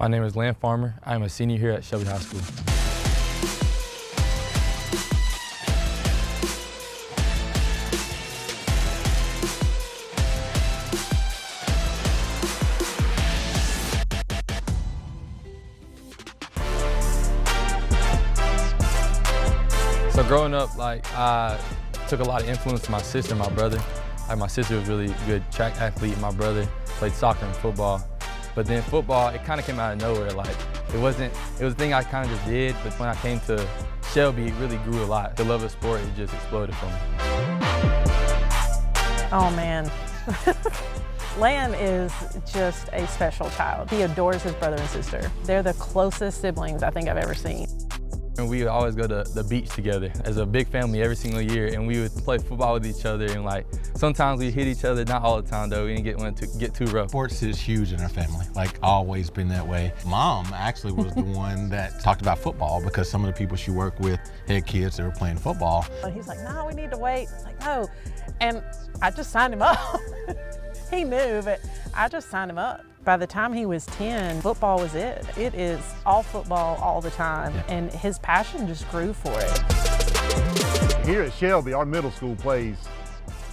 My name is Lan Farmer. I'm a senior here at Shelby High School. So growing up, I took a lot of influence from my sister and my brother. My sister was really good track athlete. My brother played soccer and football. But then football, it kind of came out of nowhere. It was a thing I kind of just did, but when I came to Shelby, it really grew a lot. The love of sport, it just exploded for me. Oh man. Lan is just a special child. He adores his brother and sister. They're the closest siblings I think I've ever seen. And we would always go to the beach together as a big family every single year, and we would play football with each other, and sometimes we hit each other, not all the time though, we didn't get too rough. Sports is huge in our family, always been that way. Mom actually was the one that talked about football because some of the people she worked with had kids that were playing football. And he's like, no, we need to wait. It's like, no. And I just signed him up. He knew, but I just signed him up. By the time he was 10, football was it. It is all football all the time, and his passion just grew for it. Here at Shelby, our middle school plays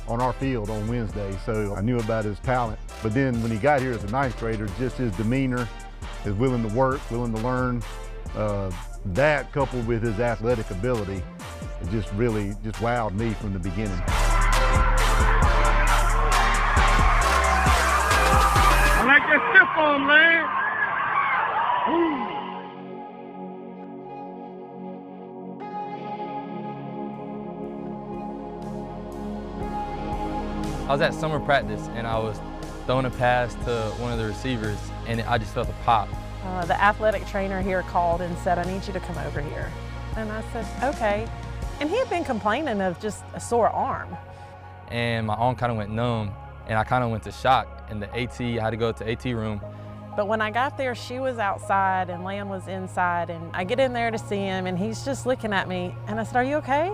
on our field on Wednesday, so I knew about his talent. But then when he got here as a ninth grader, just his demeanor, his willing to work, willing to learn, that coupled with his athletic ability, it just really wowed me from the beginning. I like that stiff arm, man. I was at summer practice and I was throwing a pass to one of the receivers and I just felt a pop. The athletic trainer here called and said, I need you to come over here. And I said, okay. And he had been complaining of just a sore arm. And my arm kind of went numb and I kind of went to shock. And I had to go to the AT room. But when I got there, she was outside and Lan was inside, and I get in there to see him and he's just looking at me and I said, are you okay?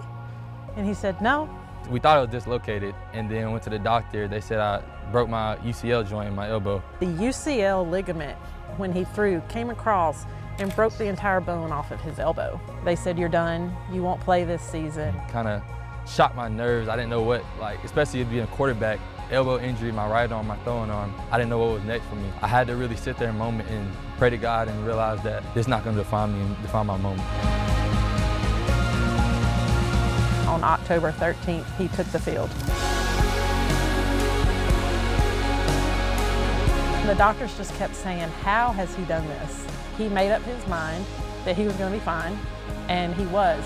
And he said, no. We thought it was dislocated, and then went to the doctor. They said I broke my UCL joint in my elbow. The UCL ligament, when he threw, came across and broke the entire bone off of his elbow. They said, you're done, you won't play this season. Kind of shocked my nerves. I didn't know what, especially being a quarterback, elbow injury, my right arm, my throwing arm. I didn't know what was next for me. I had to really sit there a moment and pray to God and realize that this is not going to define me and define my moment. On October 13th, he took the field. The doctors just kept saying, how has he done this? He made up his mind that he was going to be fine, and he was.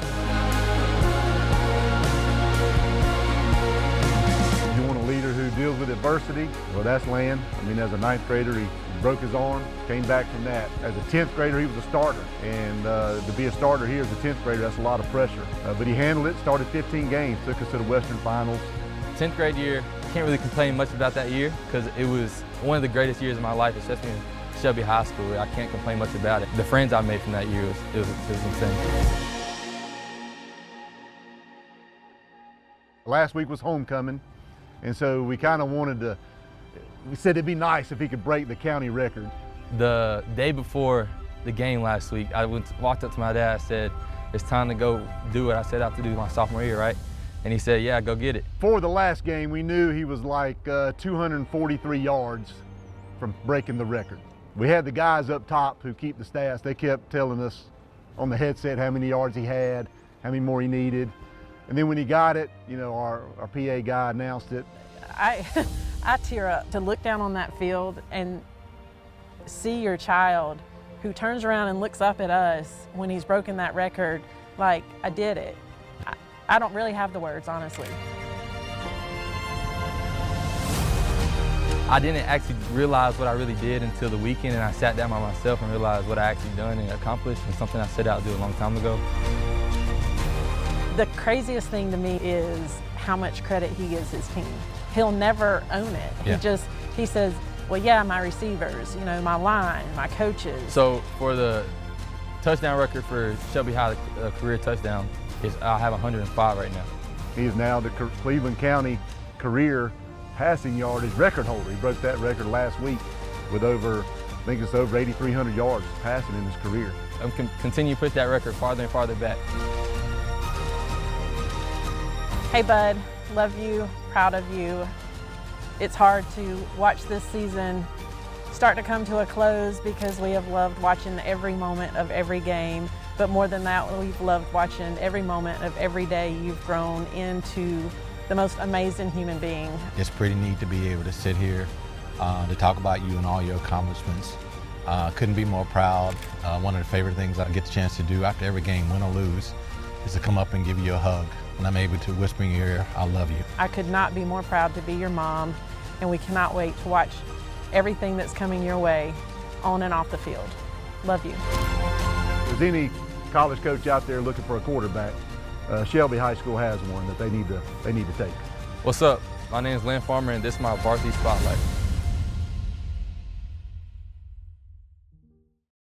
You want a leader who deals with adversity? Well, that's Lan. As a ninth grader, he broke his arm, came back from that. As a 10th grader, he was a starter. And to be a starter here as a 10th grader, that's a lot of pressure. But he handled it, started 15 games, took us to the Western Finals. 10th grade year, can't really complain much about that year because it was one of the greatest years of my life, especially in Shelby High School. I can't complain much about it. The friends I made from that year, it was insane. Last week was homecoming, and so we kind of wanted to, we said it'd be nice if he could break the county record. The day before the game last week, I walked up to my dad and said, it's time to go do what I set out to do my sophomore year, right? And he said, yeah, go get it. For the last game, we knew he was 243 yards from breaking the record. We had the guys up top who keep the stats. They kept telling us on the headset how many yards he had, how many more he needed. And then when he got it, our PA guy announced it. I tear up to look down on that field and see your child who turns around and looks up at us when he's broken that record like, I did it. I don't really have the words, honestly. I didn't actually realize what I really did until the weekend, and I sat down by myself and realized what I actually done and accomplished, and something I set out to do a long time ago. The craziest thing to me is how much credit he gives his team. He'll never own it. Yeah. He says, well, yeah, my receivers, my line, my coaches. So for the touchdown record for Shelby High, career touchdown, I have 105 right now. He is now the Cleveland County career passing yardage record holder. He broke that record last week with over think it's over 8,300 yards passing in his career. I'm continue to put that record farther and farther back. Hey bud, love you, proud of you. It's hard to watch this season start to come to a close because we have loved watching every moment of every game. But more than that, we've loved watching every moment of every day you've grown into the most amazing human being. It's pretty neat to be able to sit here to talk about you and all your accomplishments. Couldn't be more proud. One of the favorite things I get the chance to do after every game, win or lose, is to come up and give you a hug. And I'm able to whisper in your ear, I love you. I could not be more proud to be your mom, and we cannot wait to watch everything that's coming your way on and off the field. Love you. If there's any college coach out there looking for a quarterback, Shelby High School has one that they need to take. What's up? My name is Lan Farmer, and this is my Varsity Spotlight.